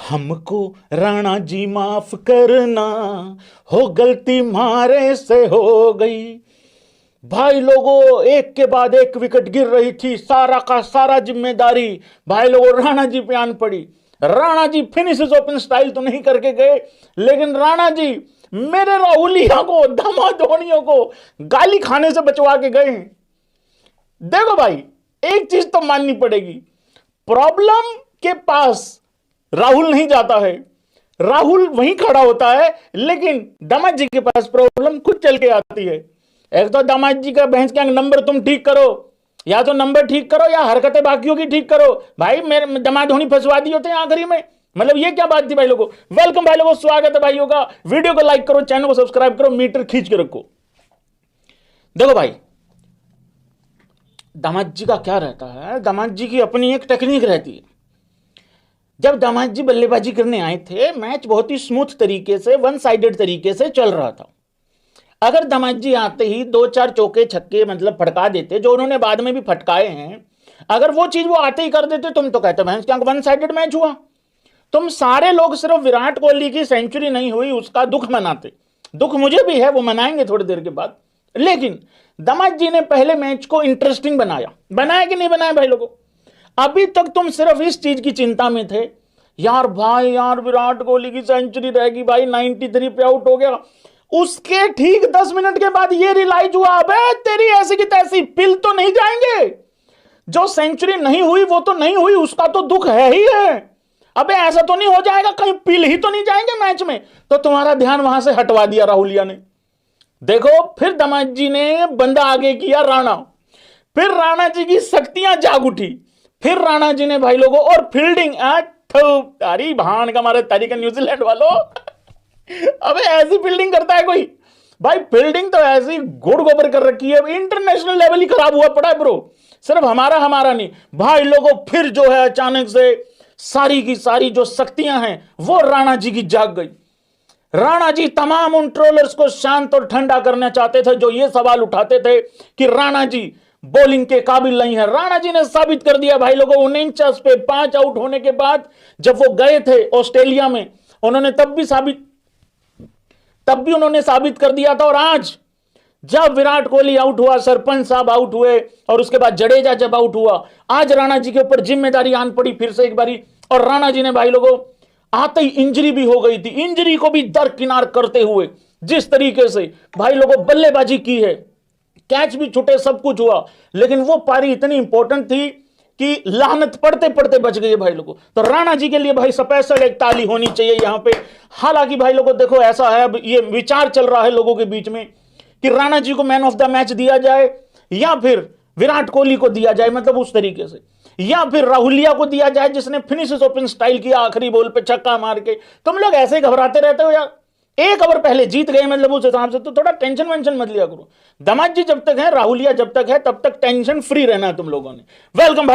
हमको राणा जी माफ करना, हो गलती मारे से हो गई। भाई लोगों, एक के बाद एक विकेट गिर रही थी, सारा का सारा जिम्मेदारी भाई लोगों राणा जी पे आन पड़ी। Rana ji finishes open style तो नहीं करके गए, लेकिन राणा जी मेरे राहुलिया को, धमाधोनियों को गाली खाने से बचवा के गए। देखो भाई, एक चीज तो माननी पड़ेगी, प्रॉब्लम के पास राहुल नहीं जाता है, राहुल वहीं खड़ा होता है, लेकिन दामाद जी के पास प्रॉब्लम खुद चल के आती है। एक तो दामाद जी का भैंस का नंबर तुम ठीक करो, या तो नंबर ठीक करो या हरकतें बाकियों की ठीक करो। भाई मेरे दामाद होनी फंसवा दी होते हैं आखिरी में, मतलब ये क्या बात थी भाई लोगों। वेलकम भाई लोगों, स्वागत है भाइयों का। वीडियो को लाइक करो, चैनल को सब्सक्राइब करो, मीटर खींच के रखो। देखो भाई, दामाद जी का क्या रहता है, दामाद जी की अपनी एक टेक्निक रहती है। जब दामाद जी बल्लेबाजी करने आए थे, मैच बहुत ही स्मूथ तरीके से, वन साइडेड तरीके से चल रहा था। अगर दामाद जी आते ही 2-4 चौके छक्के मतलब फटका देते, जो उन्होंने बाद में भी फटकाए हैं, अगर वो चीज वो आते ही कर देते, तुम तो कहते भैंस क्या वन साइडेड मैच हुआ। तुम सारे लोग सिर्फ विराट कोहली की सेंचुरी नहीं हुई उसका दुख मनाते। दुख मुझे भी है, वो मनाएंगे थोड़ी देर के बाद। लेकिन दामाद जी ने पहले मैच को इंटरेस्टिंग बनाया कि नहीं बनाया भाई लोगों। अभी तक तुम सिर्फ इस चीज की चिंता में थे, यार भाई यार विराट कोहली की सेंचुरी रहेगी भाई, 93 पे आउट हो गया। उसके ठीक 10 मिनट के बाद ये रियलाइज हुआ, अबे तेरी ऐसी की तैसी पिल तो नहीं जाएंगे, जो सेंचुरी नहीं हुई वो तो नहीं हुई, उसका तो दुख है ही है। अबे ऐसा तो नहीं हो जाएगा कहीं पिल ही तो नहीं जाएंगे मैच में, तो तुम्हारा ध्यान वहां से हटवा दिया राहुलिया ने। देखो, फिर दामाद जी ने बंदा आगे किया राणा, फिर राणा जी की शक्तियां जाग उठी, फिर राणा जी ने भाई लोगों और फील्डिंग तारी भान का मारे तारी का न्यूजीलैंड वालों अबे ऐसी फील्डिंग करता है कोई भाई। फील्डिंग तो ऐसी गुड़ गोबर कर रखी है, इंटरनेशनल लेवल ही खराब हुआ पड़ा है ब्रो, सिर्फ हमारा नहीं भाई लोगों। फिर जो है अचानक से सारी की सारी जो शक्तियां हैं वो राणा जी की जाग गई। राणा जी तमाम उन ट्रोलर्स को शांत और ठंडा करना चाहते थे जो ये सवाल उठाते थे कि राणा जी बॉलिंग के काबिल नहीं है। राणा जी ने साबित कर दिया भाई लोगों, 49 पे 5 आउट होने के बाद जब वो गए थे ऑस्ट्रेलिया में, उन्होंने तब भी उन्होंने साबित कर दिया था। और आज जब विराट कोहली आउट हुआ, सरपंच साहब आउट हुए, और उसके बाद जडेजा जब आउट हुआ, आज राणा जी के ऊपर जिम्मेदारी आन पड़ी फिर से एक बारी। और राणा जी ने भाई लोगों आते ही इंजरी भी हो गई थी, इंजरी को भी दरकिनार करते हुए जिस तरीके से भाई लोगों बल्लेबाजी की है, कैच भी छूटे, सब कुछ हुआ, लेकिन वो पारी इतनी इंपॉर्टेंट थी कि लानत पड़ते पड़ते बच गई भाई लोगों। तो राणा जी के लिए भाई स्पेशल एक ताली होनी चाहिए यहां पे। हालांकि भाई लोगों देखो, ऐसा है, अब ये विचार चल रहा है लोगों के बीच में कि राणा जी को मैन ऑफ द मैच दिया जाए या फिर विराट कोहली को दिया जाए, मतलब उस तरीके से, या फिर राहुलिया को दिया जाए जिसने फिनिशेस ओपन स्टाइल किया, आखिरी बॉल पे छक्का मार के। तुम लोग ऐसे घबराते रहते हो यार, एक ओवर पहले जीत गए, मतलब उस हिसाब से तो थोड़ा टेंशन वेंशन मत लिया करो। दामाद जी जब तक है, राहुलिया जब तक है, तब तक टेंशन फ्री रहना है तुम लोगों ने। वेलकम भाई।